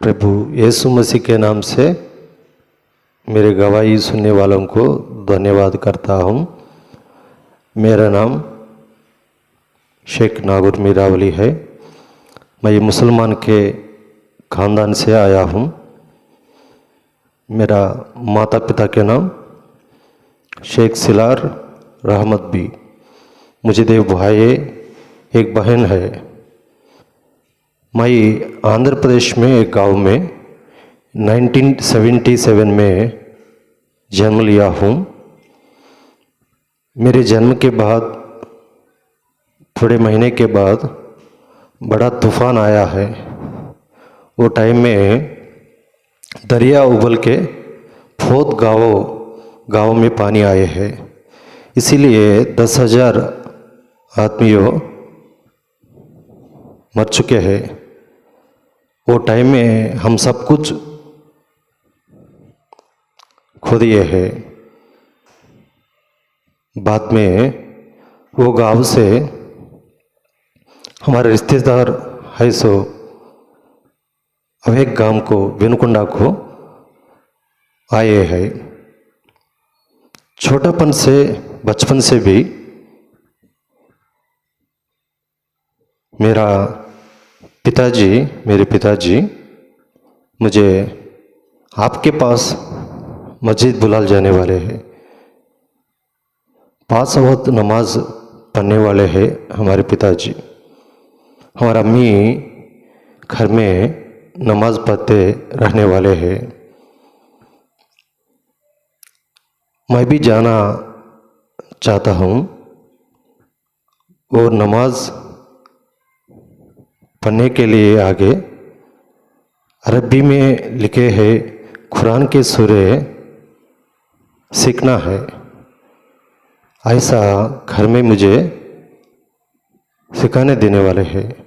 प्रभु यीशु मसीह के नाम से मेरे गवाही सुनने वालों को धन्यवाद करता हूँ। मेरा नाम शेख नागुर मीरावली है। मैं मुसलमान के ख़ानदान से आया हूँ। मेरा माता पिता के नाम शेख सिलार रहमत भी। मुझे दो भाई एक बहन है। मैं आंध्र प्रदेश में एक गांव में 1977 में जन्म लिया हूँ। मेरे जन्म के बाद थोड़े महीने के बाद बड़ा तूफ़ान आया है। वो टाइम में दरिया उबल के बहुत गाँव में पानी आए हैं। इसीलिए 10,000 आदमियों मर चुके हैं। वो टाइम में हम सब कुछ खो दिए हैं। बाद में वो गांव से हमारे रिश्तेदार है सो अब एक गांव को विनुकुंडा को आए हैं। छोटापन से बचपन से भी मेरे पिताजी मुझे आपके पास मस्जिद बुला जाने वाले हैं। 5 वक्त नमाज पढ़ने वाले हैं हमारे पिताजी। हमारा अम्मी घर में नमाज पढ़ते रहने वाले हैं। मैं भी जाना चाहता हूँ और नमाज पढ़ने के लिए आगे अरबी में लिखे हैं कुरान के सूरे सीखना है। ऐसा घर में मुझे सिखाने देने वाले हैं।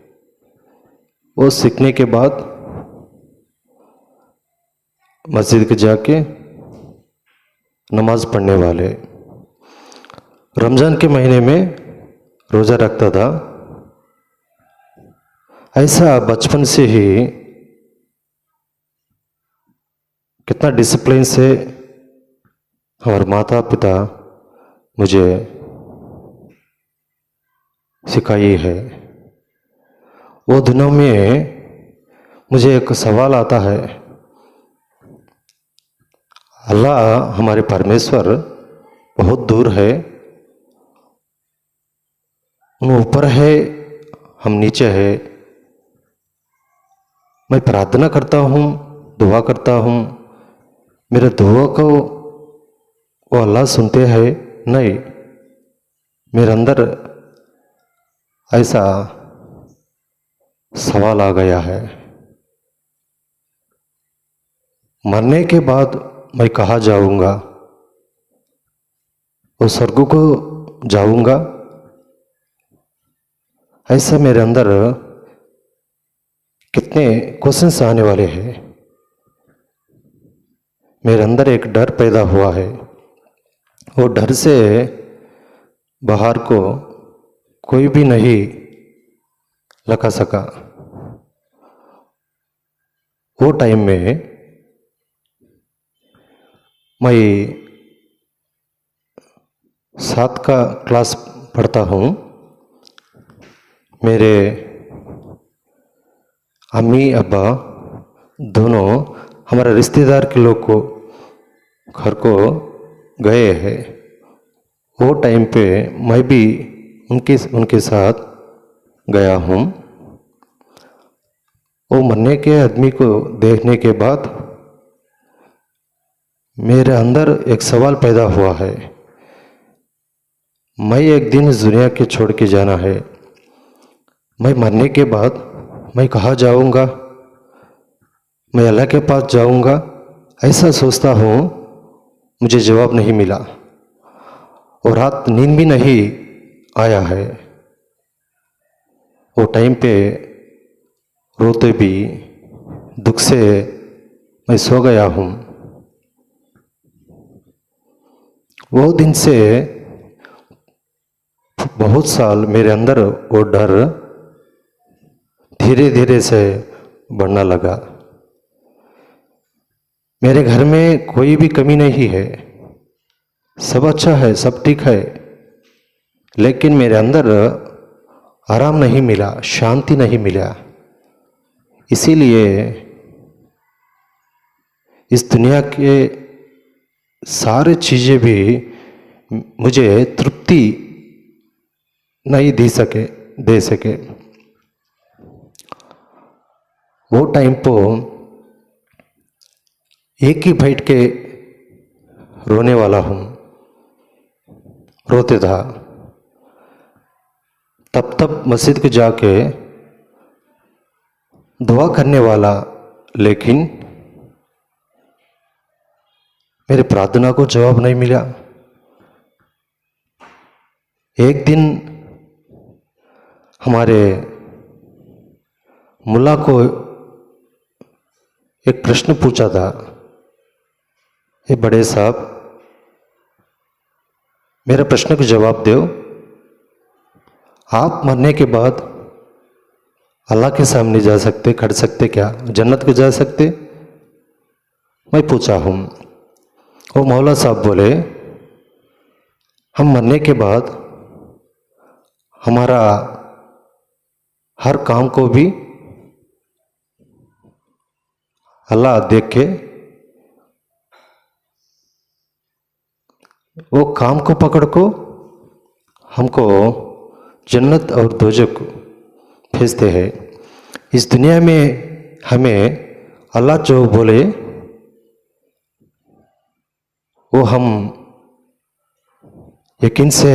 वो सीखने के बाद मस्जिद के जाके नमाज पढ़ने वाले। रमज़ान के महीने में रोज़ा रखता था। ऐसा बचपन से ही कितना डिसिप्लिन से हमारे माता पिता मुझे सिखाई है। वो दिनों में मुझे एक सवाल आता है, अल्लाह हमारे परमेश्वर बहुत दूर है, वो ऊपर है, हम नीचे है। मैं प्रार्थना करता हूँ, दुआ करता हूँ, मेरे दुआ को वो अल्लाह सुनते हैं नहीं। मेरे अंदर ऐसा सवाल आ गया है, मरने के बाद मैं कहाँ जाऊँगा? वो स्वर्ग को जाऊँगा? ऐसा मेरे अंदर कितने क्वेश्चंस आने वाले हैं। मेरे अंदर एक डर पैदा हुआ है। वो डर से बाहर को कोई भी नहीं लगा सका। वो टाइम में मैं 7 का क्लास पढ़ता हूँ। मेरे अम्मी अब्बा दोनों हमारे रिश्तेदार के लोग को घर को गए हैं। वो टाइम पे मैं भी उनके साथ गया हूँ। वो मरने के आदमी को देखने के बाद मेरे अंदर एक सवाल पैदा हुआ है, मैं एक दिन इस दुनिया के छोड़ के जाना है। मैं मरने के बाद मैं कहाँ जाऊँगा? मैं अल्लाह के पास जाऊँगा? ऐसा सोचता हूँ। मुझे जवाब नहीं मिला और रात नींद भी नहीं आया है। वो टाइम पे रोते भी दुख से मैं सो गया हूँ। वो दिन से बहुत साल मेरे अंदर वो डर धीरे धीरे से बढ़ने लगा। मेरे घर में कोई भी कमी नहीं है, सब अच्छा है, सब ठीक है, लेकिन मेरे अंदर आराम नहीं मिला, शांति नहीं मिला। इसीलिए इस दुनिया के सारे चीज़ें भी मुझे तृप्ति नहीं दे सके। वो टाइम को एक ही बैठ के रोने वाला हूँ, रोते था। तब मस्जिद को जाके दुआ करने वाला, लेकिन मेरे प्रार्थना को जवाब नहीं मिला। एक दिन हमारे मुल्ला को एक प्रश्न पूछा था, ये बड़े साहब, मेरे प्रश्न को जवाब दो, आप मरने के बाद अल्लाह के सामने जा सकते, खड़ सकते क्या, जन्नत को जा सकते? मैं पूछा हूँ। वो मौला साहब बोले, हम मरने के बाद हमारा हर काम को भी अल्लाह देख के वो काम को पकड़ को हमको जन्नत और दोजख भेजते हैं। इस दुनिया में हमें अल्लाह जो बोले वो हम यकीन से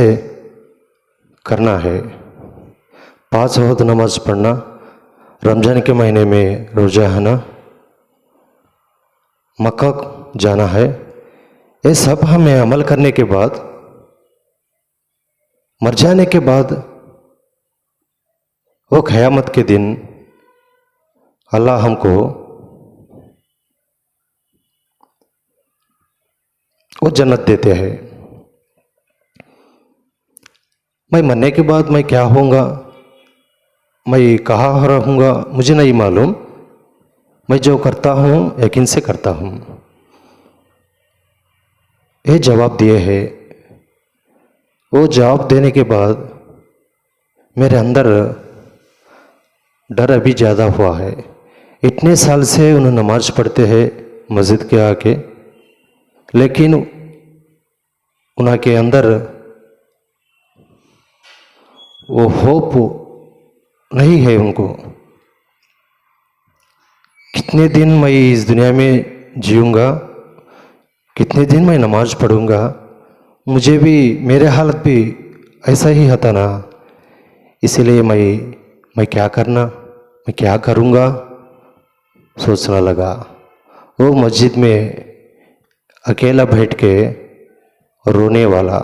करना है। 5 वक्त नमाज पढ़ना, रमज़ान के महीने में रोज़ा रहना, मक्का जाना है, ये सब हमें अमल करने के बाद, मर जाने के बाद वो क़यामत के दिन अल्लाह हमको वो जन्नत देते हैं। मैं मरने के बाद मैं क्या होऊंगा, मैं कहाँ रहूँगा, मुझे नहीं मालूम। मैं जो करता हूँ यकीन से करता हूँ। ये जवाब दिए है। वो जवाब देने के बाद मेरे अंदर डर अभी ज़्यादा हुआ है। इतने साल से उन्हें नमाज पढ़ते हैं मस्जिद के आके, लेकिन उनके अंदर वो होप नहीं है उनको। कितने दिन मैं इस दुनिया में जीऊँगा, कितने दिन मैं नमाज पढ़ूँगा, मुझे भी मेरे हालत भी ऐसा ही था ना। इसलिए मैं क्या करना, मैं क्या करूँगा सोचने लगा। वो मस्जिद में अकेला बैठ के रोने वाला,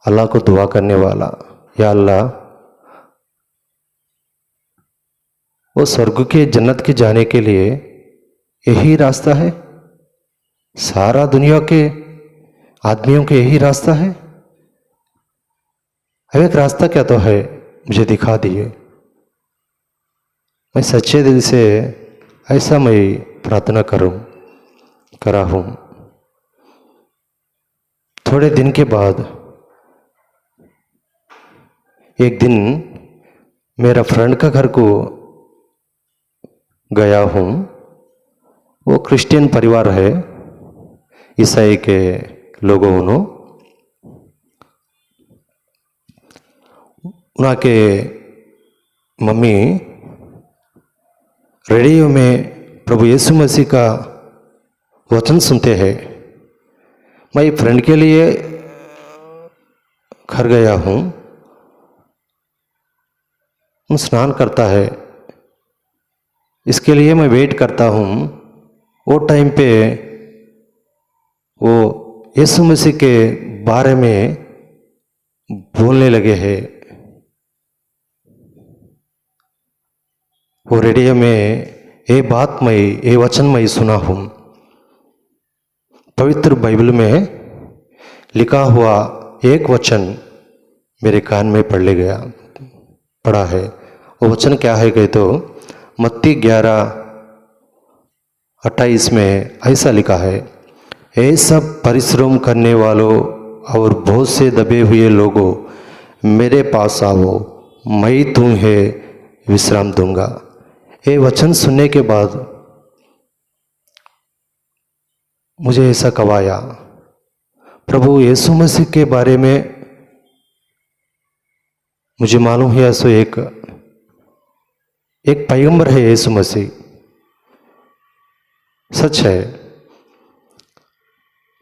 अल्लाह को दुआ करने वाला, या अल्लाह, वो स्वर्ग के जन्नत के जाने के लिए यही रास्ता है? सारा दुनिया के आदमियों के यही रास्ता है? अब एक रास्ता क्या तो है, मुझे दिखा दिए। मैं सच्चे दिल से ऐसा मैं प्रार्थना करा हूँ। थोड़े दिन के बाद एक दिन मेरा फ्रेंड का घर को गया हूँ। वो क्रिश्चियन परिवार है, ईसाई के लोगों ने। उनके मम्मी रेडियो में प्रभु यीशु मसीह का वचन सुनते हैं। मैं फ्रेंड के लिए घर गया हूँ। स्नान करता है, इसके लिए मैं वेट करता हूँ। वो टाइम पे वो यीशु मसीह के बारे में बोलने लगे हैं। वो रेडियो में ये वचन मैं सुना हूँ। पवित्र बाइबल में लिखा हुआ एक वचन मेरे कान में पड़ा है। वो वचन क्या है कहे तो मत्ती 11 28 में ऐसा लिखा है, हे सब परिश्रम करने वालों और बहुत से दबे हुए लोगों, मेरे पास आओ, मैं तुम्हें विश्राम दूंगा। ये वचन सुनने के बाद मुझे ऐसा कब आया, प्रभु यीशु मसीह के बारे में मुझे मालूम है ऐसा एक पैगंबर है यीशु मसीह, सच है।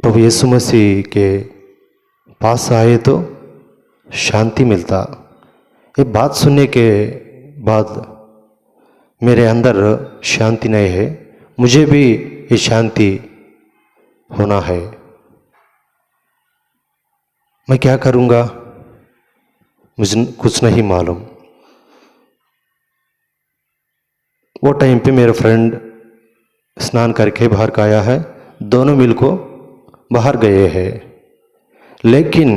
प्रभु यीशु मसीह के पास आए तो शांति मिलता। ये बात सुनने के बाद मेरे अंदर शांति नहीं है, मुझे भी ये शांति होना है। मैं क्या करूँगा मुझे कुछ नहीं मालूम। वो टाइम पे मेरा फ्रेंड स्नान करके बाहर का आया है, दोनों मिलको बाहर गए हैं, लेकिन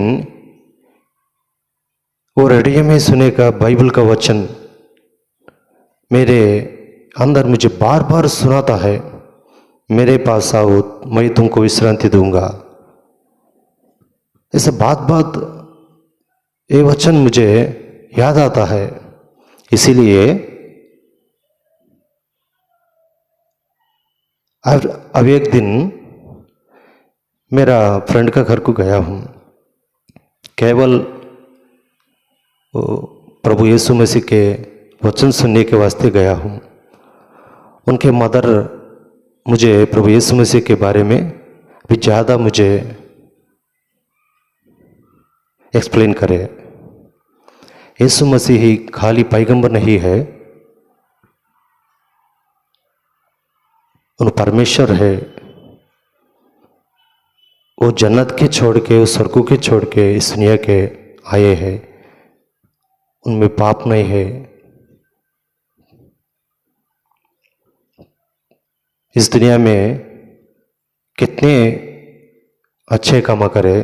वो रेडियो में सुने का बाइबल का वचन मेरे अंदर मुझे बार बार सुनाता है, मेरे पास आओ मैं तुमको विश्रांति दूंगा। ऐसे बात बात ये वचन मुझे याद आता है। इसीलिए अब एक दिन मेरा फ्रेंड का घर को गया हूँ, केवल प्रभु यीशु मसीह के वचन सुनने के वास्ते गया हूँ। उनके मदर मुझे प्रभु यीशु मसीह के बारे में भी ज़्यादा मुझे एक्सप्लेन करे। यीशु मसीह ही खाली पैगंबर नहीं है, उन परमेश्वर है। वो जन्नत के छोड़ के, उस स्वर्ग के छोड़ के इस दुनिया के आए हैं, उनमें पाप नहीं है। इस दुनिया में कितने अच्छे काम करे,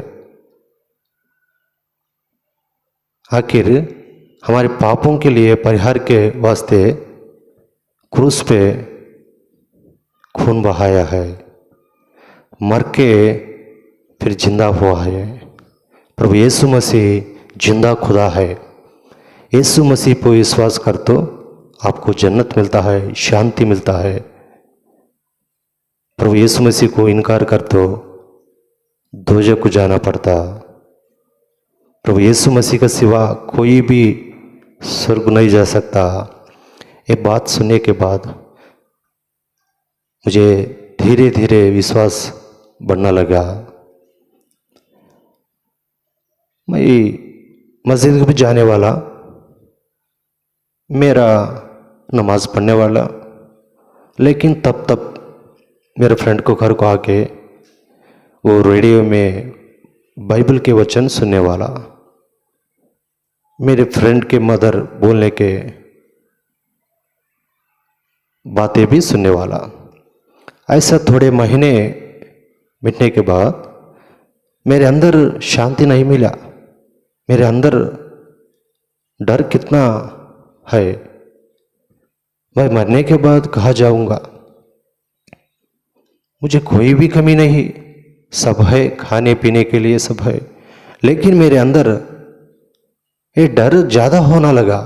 आखिर हमारे पापों के लिए परिहार के वास्ते क्रूस पे खून बहाया है, मर के फिर जिंदा हुआ है। प्रभु यीशु मसीह जिंदा खुदा है। यीशु मसीह पर विश्वास कर तो आपको जन्नत मिलता है, शांति मिलता है। प्रभु यीशु मसीह को इनकार कर तो दोजख को जाना पड़ता। प्रभु यीशु मसीह का सिवा कोई भी स्वर्ग नहीं जा सकता। ये बात सुनने के बाद मुझे धीरे धीरे विश्वास बढ़ना लगा। मैं मस्जिद में भी जाने वाला, मेरा नमाज पढ़ने वाला, लेकिन तब मेरे फ्रेंड को घर को आके वो रेडियो में बाइबल के वचन सुनने वाला, मेरे फ्रेंड के मदर बोलने के बातें भी सुनने वाला। ऐसा थोड़े महीने बीतने के बाद मेरे अंदर शांति नहीं मिला। मेरे अंदर डर कितना है, मैं मरने के बाद कहाँ जाऊंगा। मुझे कोई भी कमी नहीं, सब है, खाने पीने के लिए सब है, लेकिन मेरे अंदर ये डर ज़्यादा होना लगा।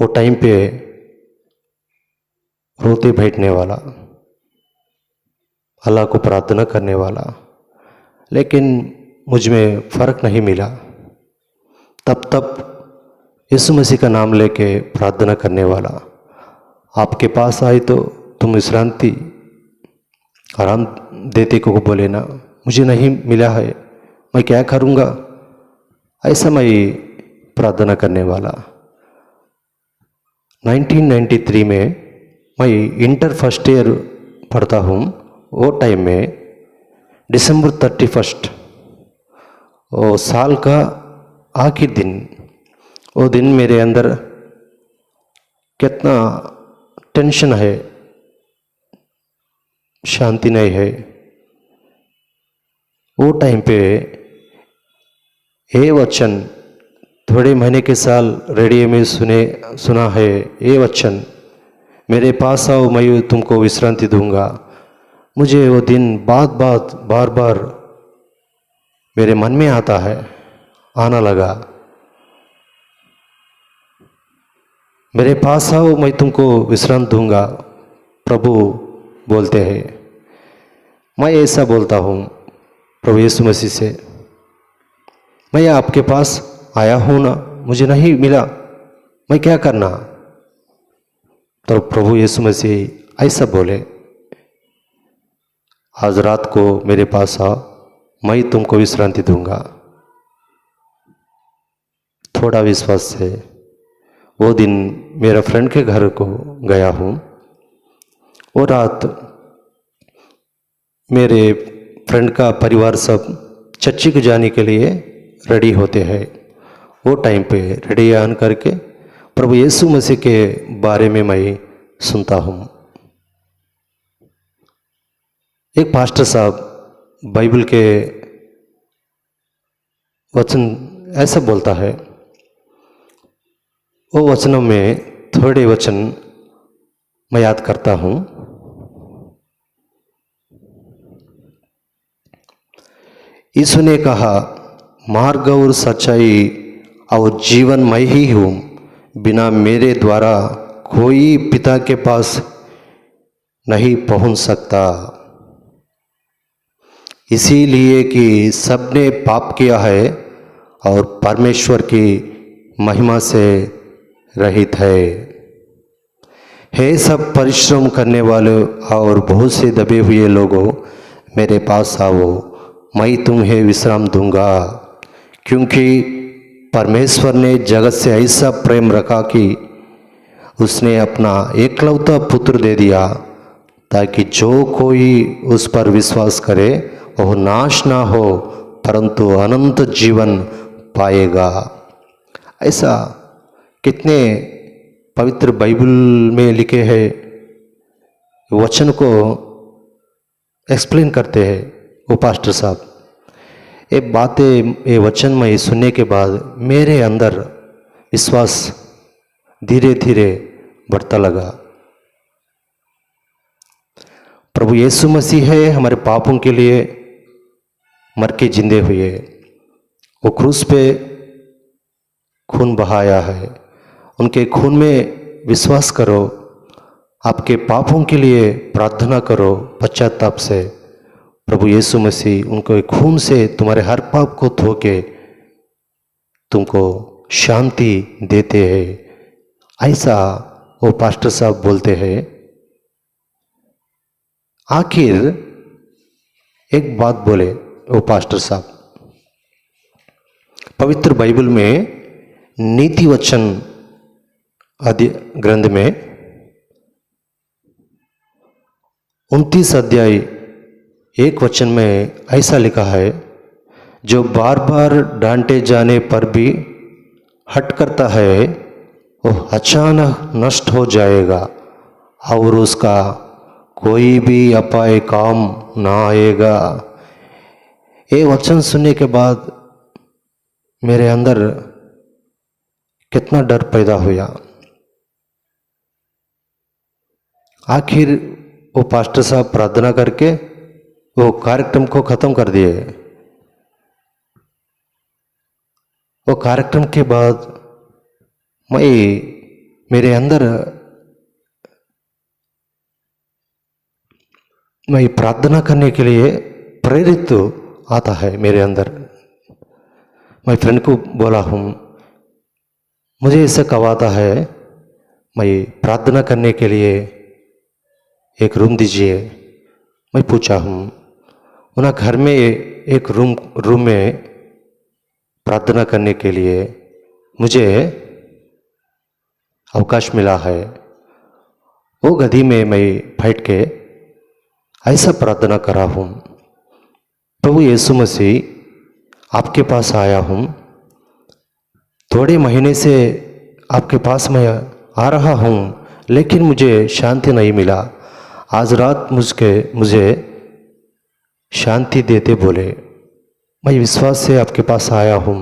वो टाइम पे रोते बैठने वाला, अल्लाह को प्रार्थना करने वाला, लेकिन मुझ में फ़र्क नहीं मिला। तब यीशु मसीह का नाम लेके प्रार्थना करने वाला, आपके पास आए तो तुम विश्रांति आराम देते को बोले ना, मुझे नहीं मिला है, मैं क्या करूँगा। ऐसा मैं प्रार्थना करने वाला। 1993 में मैं इंटर फर्स्ट ईयर पढ़ता हूँ। वो टाइम में दिसंबर 31 वो साल का आखिरी दिन, वो दिन मेरे अंदर कितना टेंशन है, शांति नहीं है। वो टाइम पे ये वचन थोड़े महीने के साल रेडियो में सुना है। ये वचन मेरे पास आओ, मैं तुमको विश्रांति दूंगा। मुझे वो दिन बार बार मेरे मन में आता है, आना लगा। मेरे पास आओ, मैं तुमको विश्रांति दूंगा, प्रभु बोलते हैं। मैं ऐसा बोलता हूँ प्रभु यीशु मसीह से, मैं आपके पास आया हूँ ना, मुझे नहीं मिला, मैं क्या करना। तो प्रभु यीशु मसीह ऐसा बोले, आज रात को मेरे पास आओ, मैं तुमको विश्रांति दूंगा। थोड़ा विश्वास से वो दिन मेरा फ्रेंड के घर को गया हूँ। वो रात मेरे फ्रेंड का परिवार सब चर्च को जाने के लिए रेडी होते हैं। वो टाइम पे रेडी आन करके प्रभु यीशु मसीह के बारे में मैं सुनता हूँ। एक पास्टर साहब बाइबल के वचन ऐसा बोलता है, वो वचनों में थोड़े वचन मैं याद करता हूँ। यीशु ने कहा, मार्ग और सच्चाई और जीवन मैं ही हूँ, बिना मेरे द्वारा कोई पिता के पास नहीं पहुँच सकता। इसीलिए कि सबने पाप किया है और परमेश्वर की महिमा से रहित है। हे सब परिश्रम करने वाले और बहुत से दबे हुए लोगों, मेरे पास आओ, मैं तुम्हें विश्राम दूंगा। क्योंकि परमेश्वर ने जगत से ऐसा प्रेम रखा कि उसने अपना एकलौता पुत्र दे दिया, ताकि जो कोई उस पर विश्वास करे वह नाश ना हो परंतु अनंत जीवन पाएगा। ऐसा कितने पवित्र बाइबल में लिखे हैं, वचन को एक्सप्लेन करते हैं वो पास्टर साहब। ये बातें, ये वचन में सुनने के बाद मेरे अंदर विश्वास धीरे धीरे बढ़ता लगा। प्रभु यीशु मसीह है हमारे पापों के लिए मर के जिंदे हुए, वो क्रूस पे खून बहाया है। उनके खून में विश्वास करो, आपके पापों के लिए प्रार्थना करो पश्चाताप से। प्रभु यीशु मसीह उनके खून से तुम्हारे हर पाप को धो के तुमको शांति देते हैं। ऐसा वो पास्टर साहब बोलते हैं। आखिर एक बात बोले वो पास्टर साहब, पवित्र बाइबल में नीति वचन आदि ग्रंथ में 29 अध्याय 1 वचन में ऐसा लिखा है, जो बार बार डांटे जाने पर भी हट करता है वो अचानक नष्ट हो जाएगा और उसका कोई भी अपाय काम ना आएगा। ये वचन सुनने के बाद मेरे अंदर कितना डर पैदा हुआ। आखिर वो पास्टर साहब प्रार्थना करके वो कार्यक्रम को खत्म कर दिए। वो कार्यक्रम के बाद मेरे अंदर मैं प्रार्थना करने के लिए प्रेरित आता है मेरे अंदर। मैं फ्रेंड को बोला हूँ, मुझे ऐसा कब आता है, मैं प्रार्थना करने के लिए एक रूम दीजिए। मैं पूछा हूँ, उन्हें घर में एक रूम में प्रार्थना करने के लिए मुझे अवकाश मिला है। वो गदी में मैं बैठ के ऐसा प्रार्थना करा हूँ, प्रभु यीशु मसीह आपके पास आया हूँ, थोड़े महीने से आपके पास मैं आ रहा हूँ, लेकिन मुझे शांति नहीं मिला। आज रात मुझे शांति देते बोले। मैं विश्वास से आपके पास आया हूँ।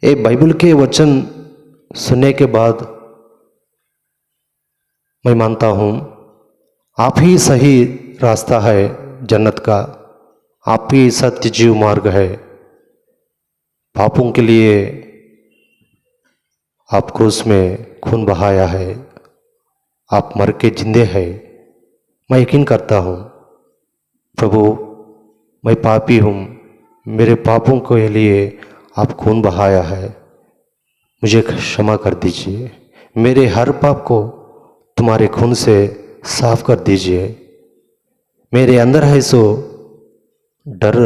ये बाइबल के वचन सुनने के बाद मैं मानता हूँ आप ही सही रास्ता है जन्नत का, आप ही सत्य जीव मार्ग है। पापों के लिए आप क्रूस में खून बहाया है, आप मर के जिंदे हैं। मैं यकीन करता हूँ प्रभु, मैं पापी हूँ, मेरे पापों के लिए आप खून बहाया है, मुझे क्षमा कर दीजिए। मेरे हर पाप को तुम्हारे खून से साफ कर दीजिए। मेरे अंदर है सो डर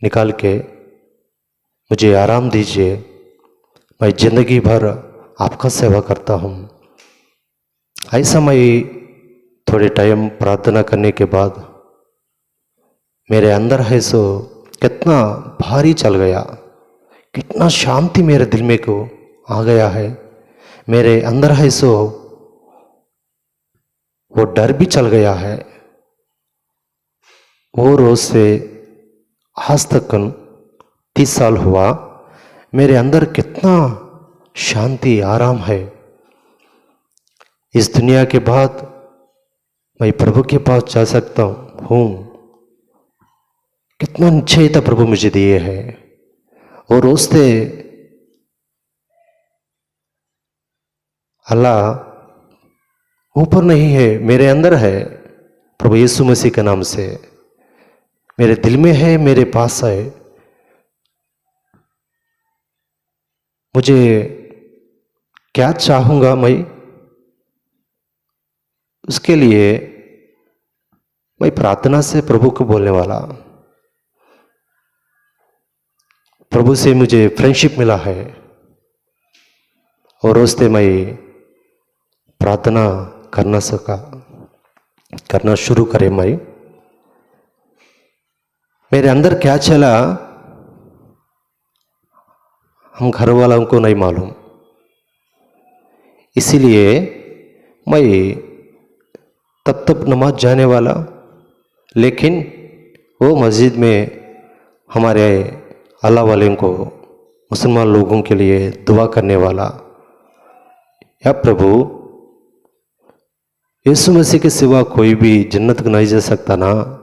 निकाल के मुझे आराम दीजिए। मैं जिंदगी भर आपका सेवा करता हूँ। ऐसा मैं थोड़े टाइम प्रार्थना करने के बाद मेरे अंदर है सो कितना भारी चल गया, कितना शांति मेरे दिल में को आ गया है। मेरे अंदर है सो वो डर भी चल गया है। वो रोज से आज तक 30 साल हुआ, मेरे अंदर कितना शांति आराम है। इस दुनिया के बाद मैं प्रभु के पास जा सकता हूँ। कितना निश्चयता प्रभु मुझे दिए है। और उससे अल्लाह ऊपर नहीं है, मेरे अंदर है। प्रभु यीशु मसीह के नाम से मेरे दिल में है, मेरे पास है। मुझे क्या चाहूँगा मैं, उसके लिए मैं प्रार्थना से प्रभु को बोलने वाला। प्रभु से मुझे फ्रेंडशिप मिला है और उससे मैं प्रार्थना करना शुरू करे। मैं मेरे अंदर क्या चला हम घर वालों को नहीं मालूम, इसीलिए मैं तब नमाज जाने वाला, लेकिन वो मस्जिद में हमारे अल्लाह वाले को, मुसलमान लोगों के लिए दुआ करने वाला। या प्रभु, यीशु मसीह के सिवा कोई भी जन्नत को नहीं जा सकता ना।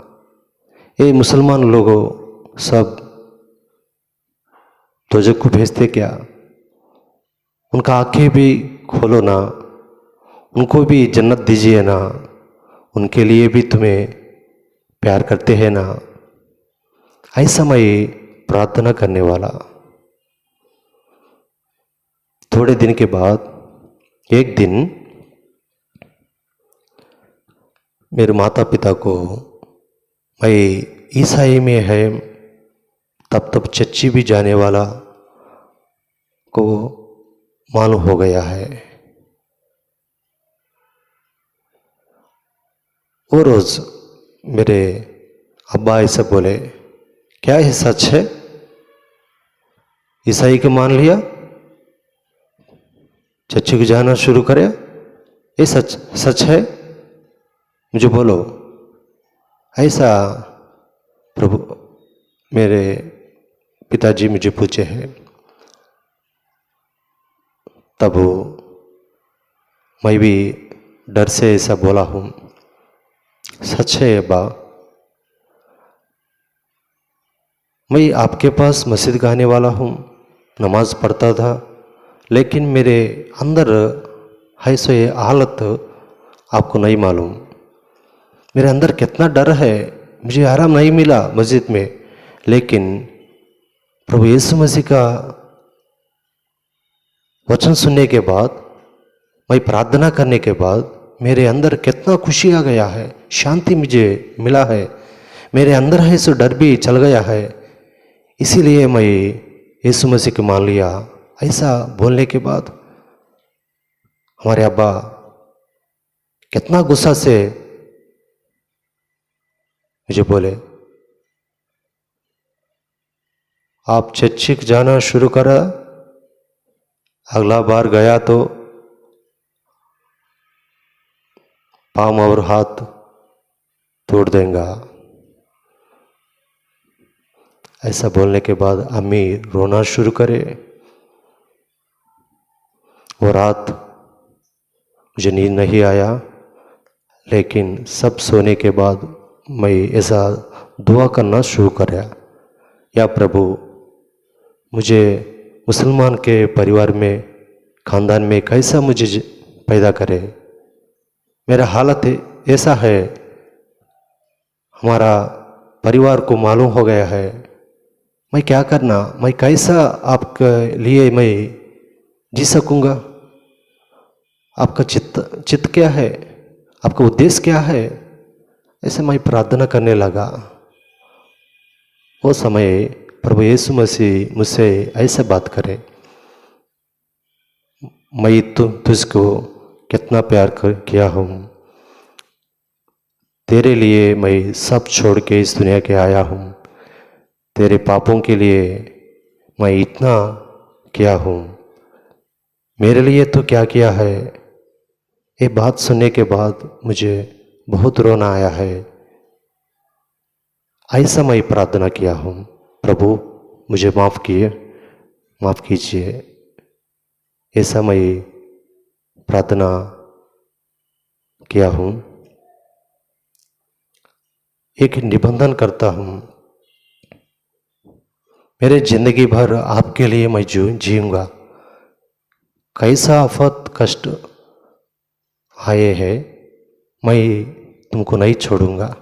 ये मुसलमान लोगों सब दोजख को भेजते क्या? उनका आंखें भी खोलो ना, उनको भी जन्नत दीजिए ना, उनके लिए भी तुम्हें प्यार करते हैं ना। ऐसा मैं प्रार्थना करने वाला। थोड़े दिन के बाद एक दिन मेरे माता पिता को मैं ईसाई में है, तब चच्ची भी जाने वाला को मालूम हो गया है। वो रोज मेरे अब्बा ऐसा बोले, क्या ये सच है? ईसाई को मान लिया, चच्ची को जाना शुरू करे, ये सच है? मुझे बोलो। ऐसा प्रभु मेरे पिताजी मुझे पूछे हैं। तब मैं भी डर से ऐसा बोला हूँ, सच है अब्बा, मैं आपके पास मस्जिद गाने वाला हूँ, नमाज पढ़ता था, लेकिन मेरे अंदर है सो ये हालत आपको नहीं मालूम। मेरे अंदर कितना डर है, मुझे आराम नहीं मिला मस्जिद में। लेकिन प्रभु यीशु मसीह का वचन सुनने के बाद, मैं प्रार्थना करने के बाद मेरे अंदर कितना खुशी आ गया है, शांति मुझे मिला है। मेरे अंदर है सो डर भी चल गया है। इसीलिए मैं यीशु मसीह को मान लिया। ऐसा बोलने के बाद हमारे अब्बा कितना गुस्सा से मुझे बोले, आप चच्ची जाना शुरू करा, अगला बार गया तो पाँव और हाथ तोड़ देंगे। ऐसा बोलने के बाद अम्मी रोना शुरू करे। वो रात मुझे नींद नहीं आया, लेकिन सब सोने के बाद मैं ऐसा दुआ करना शुरू किया, या प्रभु मुझे मुसलमान के परिवार में, ख़ानदान में कैसा मुझे पैदा करे। मेरा हालत ऐसा है, हमारा परिवार को मालूम हो गया है, मैं क्या करना, मैं कैसा आपके लिए मैं जी सकूँगा। आपका चित्त क्या है, आपका उद्देश्य क्या है। ऐसे मैं प्रार्थना करने लगा। वो समय प्रभु यीशु मसीह मुझसे ऐसे बात करे, मैं तुझको कितना प्यार किया हूँ, तेरे लिए मैं सब छोड़ के इस दुनिया के आया हूँ, तेरे पापों के लिए मैं इतना किया हूँ, मेरे लिए तो क्या किया है। ये बात सुनने के बाद मुझे बहुत रोना आया है। ऐसा मैं प्रार्थना किया हूँ, प्रभु मुझे माफ़ कीजिए। ऐसा मैं प्रार्थना किया हूँ। एक निबंधन करता हूँ, मेरे ज़िंदगी भर आपके लिए मैं जीऊँगा। कैसा आफत कष्ट आए हैं, मैं तुमको नहीं छोड़ूंगा।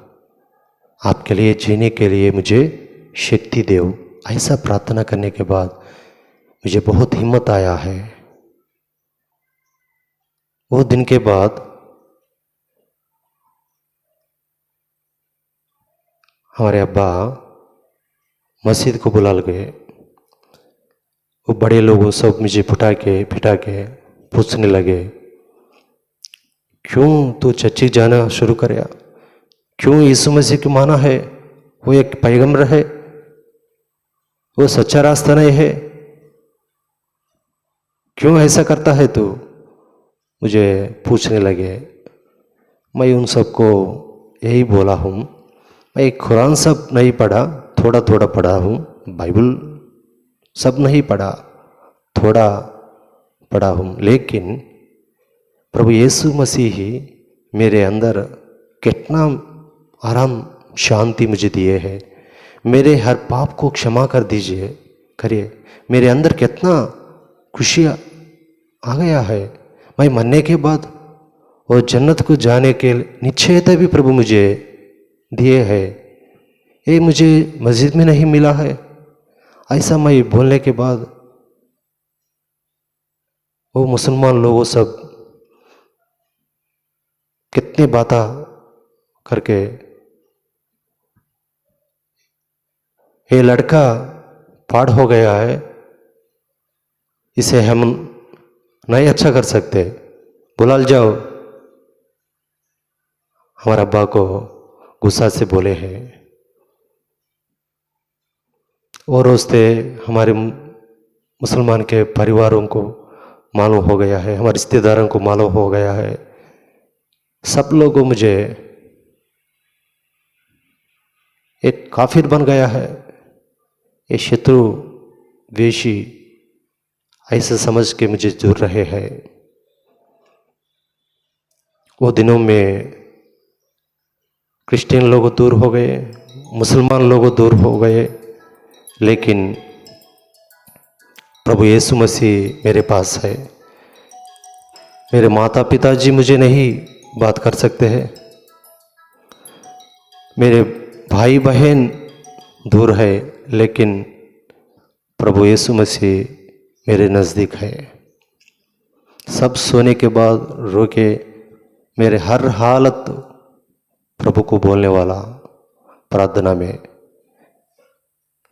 आपके लिए जीने के लिए मुझे शक्ति दो। ऐसा प्रार्थना करने के बाद मुझे बहुत हिम्मत आया है। वो दिन के बाद हमारे अब्बा मस्जिद को बुला गए। वो बड़े लोगों सब मुझे फिटा के पूछने लगे, क्यों तू चर्च जाना शुरू कराया, क्यों यीशु मसीह को माना है, वो एक पैगंबर है, वो सच्चा रास्ता नहीं है, क्यों ऐसा करता है तू, मुझे पूछने लगे। मैं उन सबको यही बोला हूँ, मैं कुरान सब नहीं पढ़ा, थोड़ा थोड़ा पढ़ा हूँ, बाइबल सब नहीं पढ़ा, थोड़ा पढ़ा हूँ, लेकिन प्रभु यीशु मसीह ही मेरे अंदर कितना आराम शांति मुझे दिए है। मेरे हर पाप को क्षमा कर दीजिए, करिए। मेरे अंदर कितना खुशी आ गया है। मैं मरने के बाद वो जन्नत को जाने के निश्चयता भी प्रभु मुझे दिए है। ये मुझे मस्जिद में नहीं मिला है। ऐसा मैं बोलने के बाद वो मुसलमान लोगों सब कितने बातें करके, ये लड़का पाड़ हो गया है, इसे हम नहीं अच्छा कर सकते, बुला जाओ। हमारे अब्बा को गुस्सा से बोले हैं। और उससे हमारे मुसलमान के परिवारों को मालूम हो गया है, हमारे रिश्तेदारों को मालूम हो गया है। सब लोगों मुझे एक काफिर बन गया है, ये शत्रु द्वेषी ऐसे समझ के मुझे दूर रहे हैं। वो दिनों में क्रिश्चियन लोग दूर हो गए, मुसलमान लोग दूर हो गए, लेकिन प्रभु यीशु मसीह मेरे पास है। मेरे माता पिताजी मुझे नहीं बात कर सकते हैं, मेरे भाई बहन दूर है, लेकिन प्रभु यीशु मसीह मेरे नज़दीक है। सब सोने के बाद रो के मेरे हर हालत प्रभु को बोलने वाला प्रार्थना में,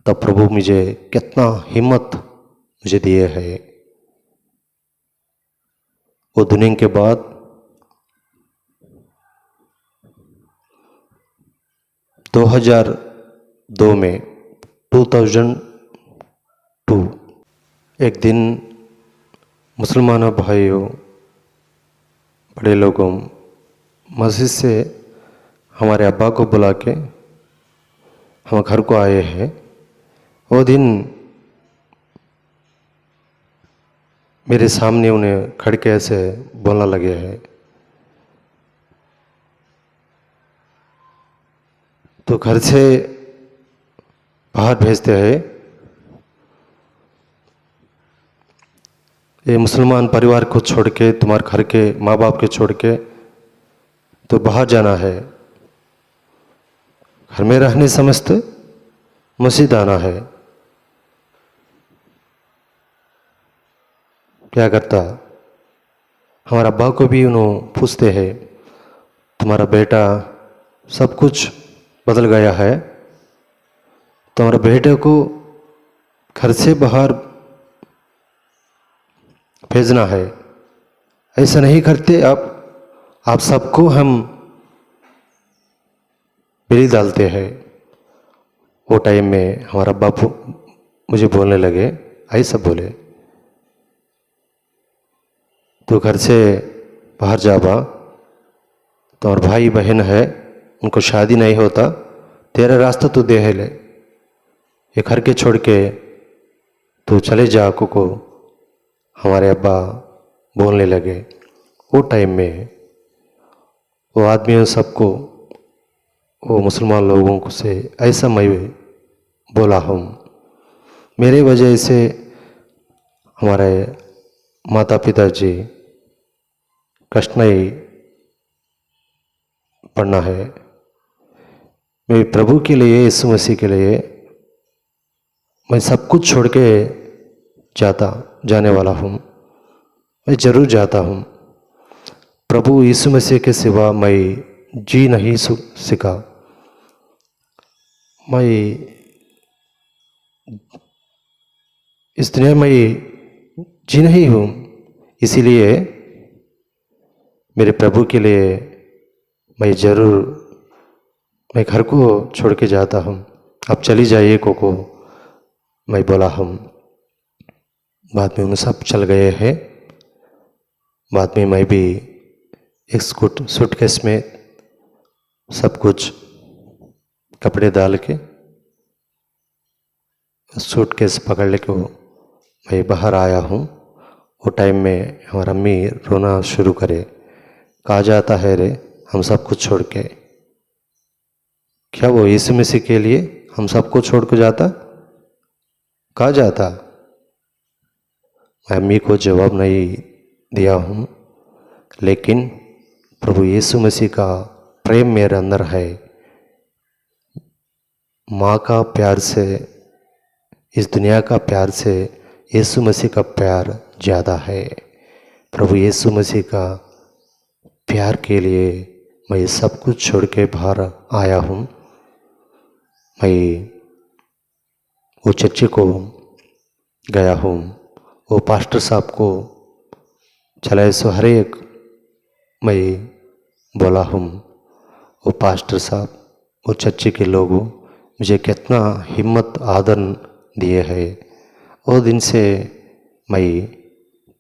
तब प्रभु मुझे कितना हिम्मत मुझे दिए है। वो दुनिया के बाद 2002 में 2002 एक दिन मुसलमानों भाइयों, बड़े लोगों मस्जिद से हमारे अब्बा को बुला के हम घर को आए हैं। वो दिन मेरे सामने उन्हें खड़ के ऐसे बोलने लगे हैं, तो घर से बाहर भेजते हैं। ये मुसलमान परिवार को छोड़ के, तुम्हारे घर के माँ बाप के छोड़ के तो बाहर जाना है। घर में रहने समझते मस्जिद आना है। क्या करता, हमारा अब्बा को भी उन्होंने पूछते हैं, तुम्हारा बेटा सब कुछ बदल गया है, तुम्हारे बेटे को घर से बाहर भेजना है, ऐसा नहीं करते आप सबको हम बिल डालते हैं। वो टाइम में हमारा बापू मुझे बोलने लगे, ऐसा बोले, तो घर से बाहर जाबा तो और भाई बहन है, उनको शादी नहीं होता, तेरा रास्ता तो दे है ले, ये घर के छोड़ के तो चले जा को हमारे अब्बा बोलने लगे। वो टाइम में वो आदमियों सबको, वो मुसलमान लोगों को से ऐसा मैं बोला हूँ, मेरे वजह से हमारे माता पिता जी कष्ट नहीं पड़ना है। मैं प्रभु के लिए, यीशु मसीह के लिए मैं सब कुछ छोड़ के जाने वाला हूँ। मैं ज़रूर जाता हूँ। प्रभु यीशु मसीह के सिवा मैं जी नहीं सीखा। मैं इस दुनिया में जी नहीं हूँ, इसीलिए मेरे प्रभु के लिए मैं ज़रूर, मैं घर को छोड़ के जाता हूँ। आप चली जाइए को मैं बोला हूँ। बाद में उन सब चल गए हैं। बाद में मैं भी एक सूटकेस में सब कुछ कपड़े डाल के सूटकेस पकड़ लेके मैं बाहर आया हूँ। वो टाइम में हमारा अम्मी रोना शुरू करे, कहा जाता है रे हम सब कुछ छोड़ के, क्या वो यीशु मसीह के लिए हम सबको छोड़ के जाता, कहा जाता। मैं अम्मी को जवाब नहीं दिया हूँ, लेकिन प्रभु यीशु मसीह का प्रेम मेरे अंदर है। माँ का प्यार से, इस दुनिया का प्यार से यीशु मसीह का प्यार ज़्यादा है। प्रभु यीशु मसीह का प्यार के लिए मैं सब कुछ छोड़ के बाहर आया हूँ। मैं वो चर्च को गया हूँ, वो पास्टर साहब को चलाए सो हर एक मैं बोला हूँ। वो पास्टर साहब, वो चर्च के लोगों मुझे कितना हिम्मत आदर दिए है। वो दिन से मैं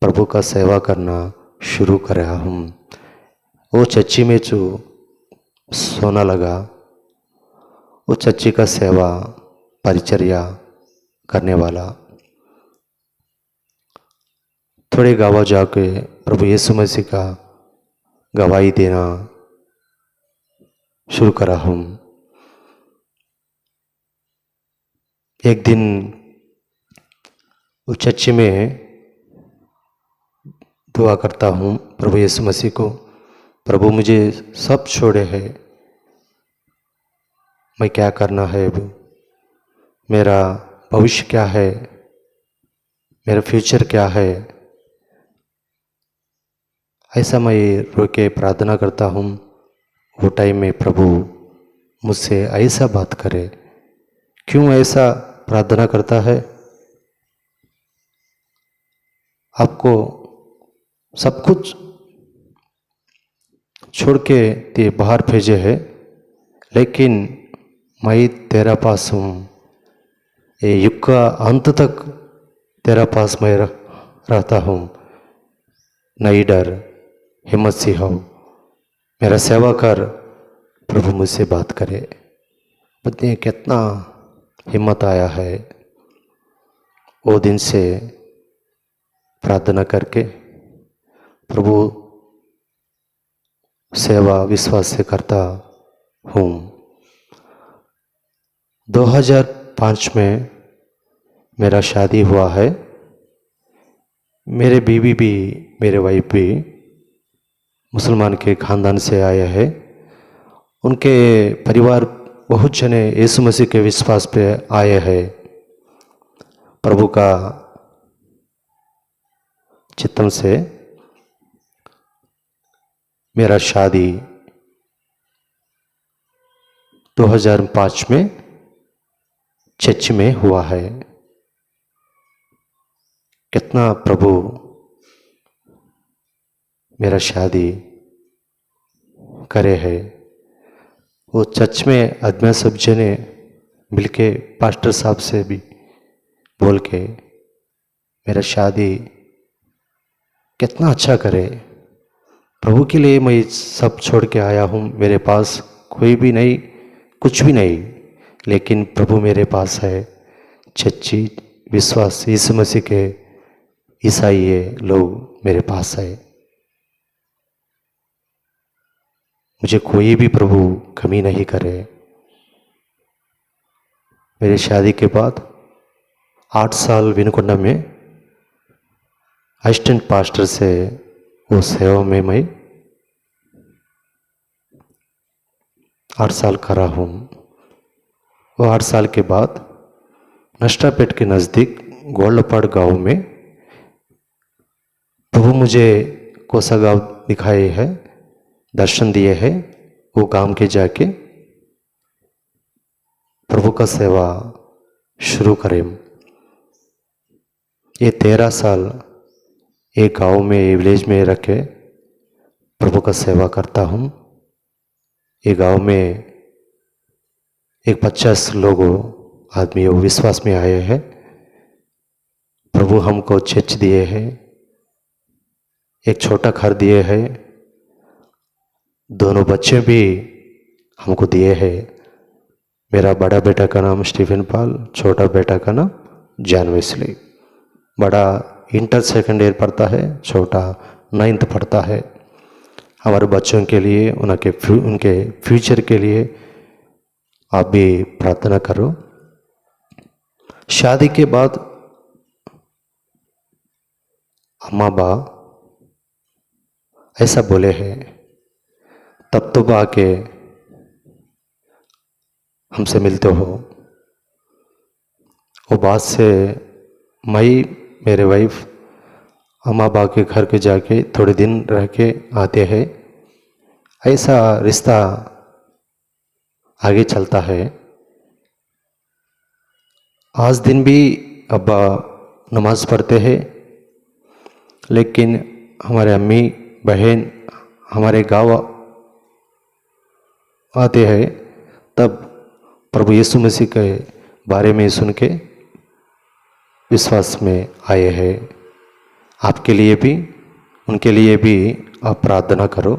प्रभु का सेवा करना शुरू कर रहा हूँ। वो चर्ची में जो सोना लगा, वो चर्ची का सेवा परिचर्या करने वाला, थोड़े गाँव जाके प्रभु यीशु मसीह का गवाही देना शुरू करा हूँ। एक दिन उस चर्च में दुआ करता हूँ प्रभु यीशु मसीह को, प्रभु मुझे सब छोड़े है, मैं क्या करना है, मेरा भविष्य क्या है, मेरा फ्यूचर क्या है। ऐसा मैं रो के प्रार्थना करता हूँ। वो टाइम में प्रभु मुझसे ऐसा बात करे, क्यों ऐसा प्रार्थना करता है, आपको सब कुछ छोड़ के ते बाहर भेजे है, लेकिन मैं तेरा पास हूँ, ये युग का अंत तक तेरा पास मैं रहता हूँ, नहीं डर, हिम्मत से हो, मेरा सेवा कर। प्रभु मुझसे बात करे, बताइए कितना हिम्मत आया है। वो दिन से प्रार्थना करके प्रभु सेवा विश्वास से करता हूँ। 2005 में मेरा शादी हुआ है। मेरे बीवी भी, मेरे वाइफ भी मुसलमान के ख़ानदान से आए हैं। उनके परिवार बहुत जने यीशु मसीह के विश्वास पे आए हैं। प्रभु का चित्तम से मेरा शादी 2005 में चर्च में हुआ है। कितना प्रभु मेरा शादी करे है। वो चर्च में आदमी सब जने मिलके पास्टर साहब से भी बोल के मेरा शादी कितना अच्छा करे। प्रभु के लिए मैं सब छोड़ के आया हूँ। मेरे पास कोई भी नहीं, कुछ भी नहीं, लेकिन प्रभु मेरे पास है। सच्ची विश्वास यीशु मसीह के ईसाई लोग मेरे पास है। मुझे कोई भी प्रभु कमी नहीं करे। मेरी शादी के बाद 8 साल विनुकोंडा में असिस्टेंट पास्टर से वो सेवा में मैं 8 साल करा हूँ। वो 8 साल के बाद नष्टापेट के नज़दीक गोल्डपाड़ गांव में प्रभु मुझे कोसा गांव दिखाए है, दर्शन दिए है। वो गांव के जाके प्रभु का सेवा शुरू करें। ये 13 साल एक गांव में, विलेज में रह के प्रभु का सेवा करता हूँ। ये गांव में एक 50 लोगों आदमी वो विश्वास में आए हैं। प्रभु हमको चर्च दिए हैं, एक छोटा घर दिए हैं, दोनों बच्चे भी हमको दिए हैं। मेरा बड़ा बेटा का नाम स्टीफन पाल, छोटा बेटा का नाम जॉन वेस्ली। बड़ा इंटर सेकेंड ईयर पढ़ता है, छोटा 9th पढ़ता है। हमारे बच्चों के लिए, उनके फ्यूचर के लिए आप भी प्रार्थना करो। शादी के बाद अम्मा बा ऐसा बोले हैं, तब तो बा के हमसे मिलते हो। वो बात से मैं, मेरे वाइफ अम्मा बा के घर के जाके थोड़े दिन रह के आते हैं। ऐसा रिश्ता आगे चलता है। आज दिन भी अब्बा नमाज पढ़ते हैं, लेकिन हमारे अम्मी बहन हमारे गांव आते हैं, तब प्रभु यीशु मसीह के बारे में सुन के विश्वास में आए हैं। आपके लिए भी, उनके लिए भी आप प्रार्थना करो।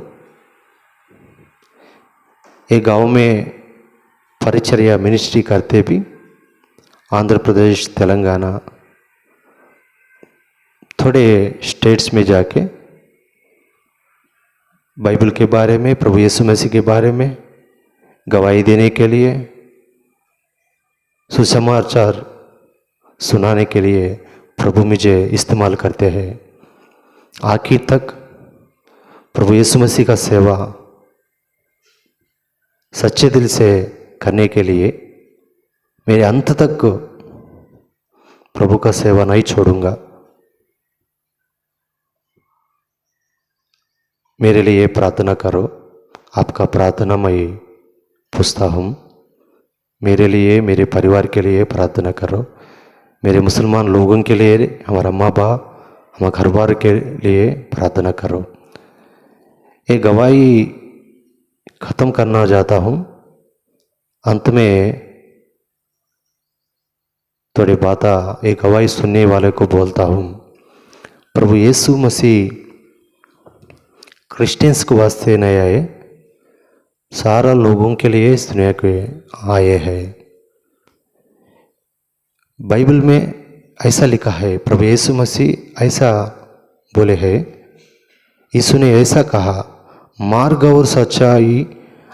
एक गांव में परिचर्या मिनिस्ट्री करते भी, आंध्र प्रदेश, तेलंगाना, थोड़े स्टेट्स में जाके बाइबल के बारे में, प्रभु यीशु मसीह के बारे में गवाही देने के लिए, सुसमाचार सुनाने के लिए प्रभु मुझे इस्तेमाल करते हैं। आखिर तक प्रभु यीशु मसीह का सेवा सच्चे दिल से करने के लिए मेरे अंत तक प्रभु का सेवा नहीं छोड़ूंगा। मेरे लिए प्रार्थना करो। आपका प्रार्थना मैं पूछता हूँ। मेरे लिए, मेरे परिवार के लिए प्रार्थना करो। मेरे मुसलमान लोगों के लिए, हमारा माँ बाप, हमारे घर बार के लिए प्रार्थना करो। ये गवाही ख़त्म करना चाहता हूँ। अंत में थोड़ी बात एक गवाही सुनने वाले को बोलता हूँ। प्रभु यीशु मसीह क्रिश्चियंस को वास्ते नहीं आए, सारा लोगों के लिए इस दुनिया के आए हैं। बाइबल में ऐसा लिखा है, प्रभु यीशु मसीह ऐसा बोले हैं, यीशु ने ऐसा कहा, मार्ग और सच्चाई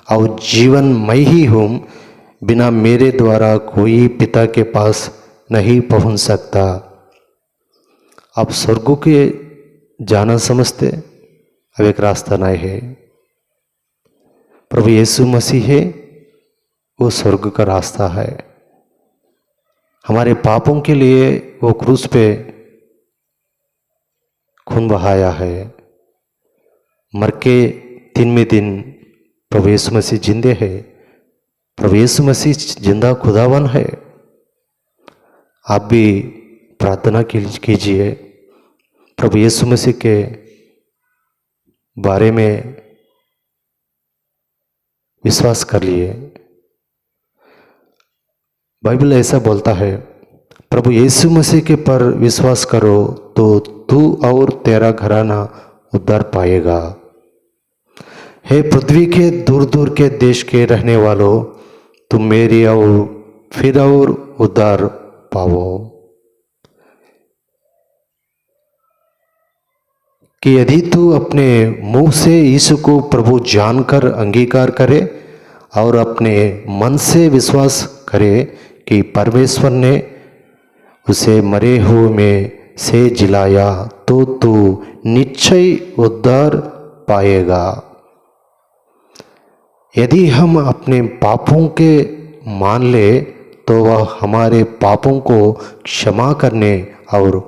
और जीवन मैं ही हूँ, बिना मेरे द्वारा कोई पिता के पास नहीं पहुंच सकता। आप स्वर्ग के जाना समझते, अब एक रास्ता नहीं है। प्रभु यीशु मसीह है, वो स्वर्ग का रास्ता है। हमारे पापों के लिए वो क्रूस पे खून बहाया है। मर के 3वें दिन प्रभु यीशु मसीह जिंदे है। प्रभु यीशु मसीह जिंदा खुदावन है। आप भी प्रार्थना कीजिए, प्रभु यीशु मसीह के बारे में विश्वास कर लिए। बाइबल ऐसा बोलता है, प्रभु यीशु मसीह के पर विश्वास करो तो तू और तेरा घराना उद्धार पाएगा। हे पृथ्वी के दूर दूर के देश के रहने वालों, तुम मेरी और फिर और उद्धार पाओ। कि यदि तू अपने मुंह से यीशु को प्रभु जानकर अंगीकार करे और अपने मन से विश्वास करे कि परमेश्वर ने उसे मरे हुए में से जिलाया, तो तू निश्चय उद्धार पाएगा। यदि हम अपने पापों के मान ले तो वह हमारे पापों को क्षमा करने और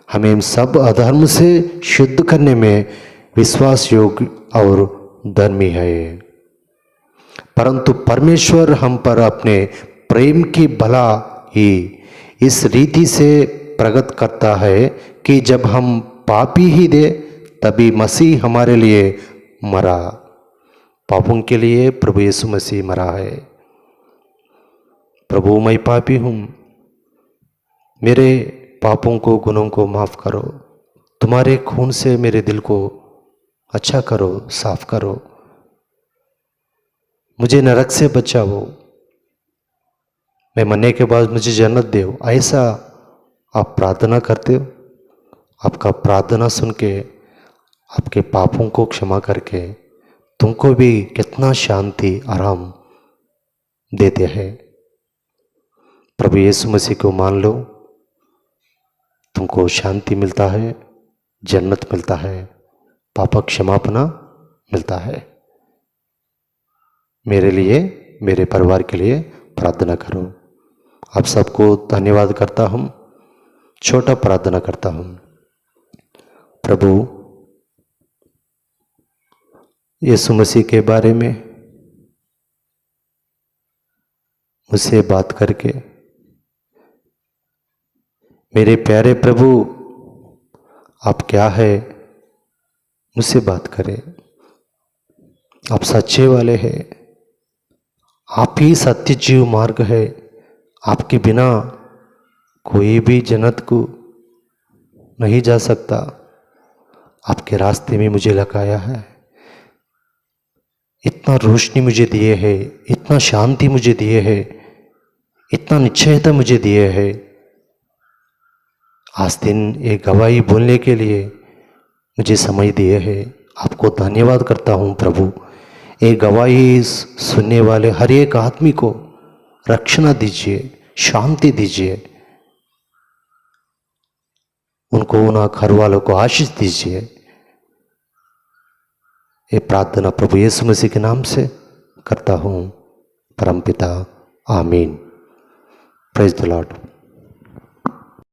हमें सब अधर्म से शुद्ध करने में विश्वास योग्य और धर्मी है। परंतु परमेश्वर हम पर अपने प्रेम की भला ही इस रीति से प्रकट करता है कि जब हम पापी ही थे तभी मसीह हमारे लिए मरा। पापों के लिए प्रभु यीशु मसीह मरा है। प्रभु मैं पापी हूँ, मेरे पापों को गुनों को माफ़ करो। तुम्हारे खून से मेरे दिल को अच्छा करो, साफ करो। मुझे नरक से बचाओ। मैं मरने के बाद मुझे जन्नत दो। ऐसा आप प्रार्थना करते हो। आपका प्रार्थना सुन के, आपके पापों को क्षमा करके तुमको भी कितना शांति आराम देते हैं। प्रभु यीशु मसीह को मान लो, तुमको शांति मिलता है, जन्नत मिलता है, पाप क्षमापना मिलता है। मेरे लिए, मेरे परिवार के लिए प्रार्थना करो। आप सबको धन्यवाद करता हूँ। छोटा प्रार्थना करता हूँ। प्रभु यीशु मसीह के बारे में मुझसे बात करके, मेरे प्यारे प्रभु आप क्या है, मुझसे बात करें। आप सच्चे वाले हैं, आप ही सत्य जीव मार्ग है। आपके बिना कोई भी जन्नत को नहीं जा सकता। आपके रास्ते में मुझे लगाया है। इतना रोशनी मुझे दिए है, इतना शांति मुझे दिए है, इतना निश्चयता मुझे दिए है। आज दिन एक गवाही बोलने के लिए मुझे समय दिए है। आपको धन्यवाद करता हूँ प्रभु। एक गवाही सुनने वाले हर एक आदमी को रक्षणा दीजिए, शांति दीजिए। उनको, उन घर वालों को आशीष दीजिए। ये प्रार्थना प्रभु यीशु मसीह के नाम से करता हूँ, परमपिता। आमीन। Praise the Lord.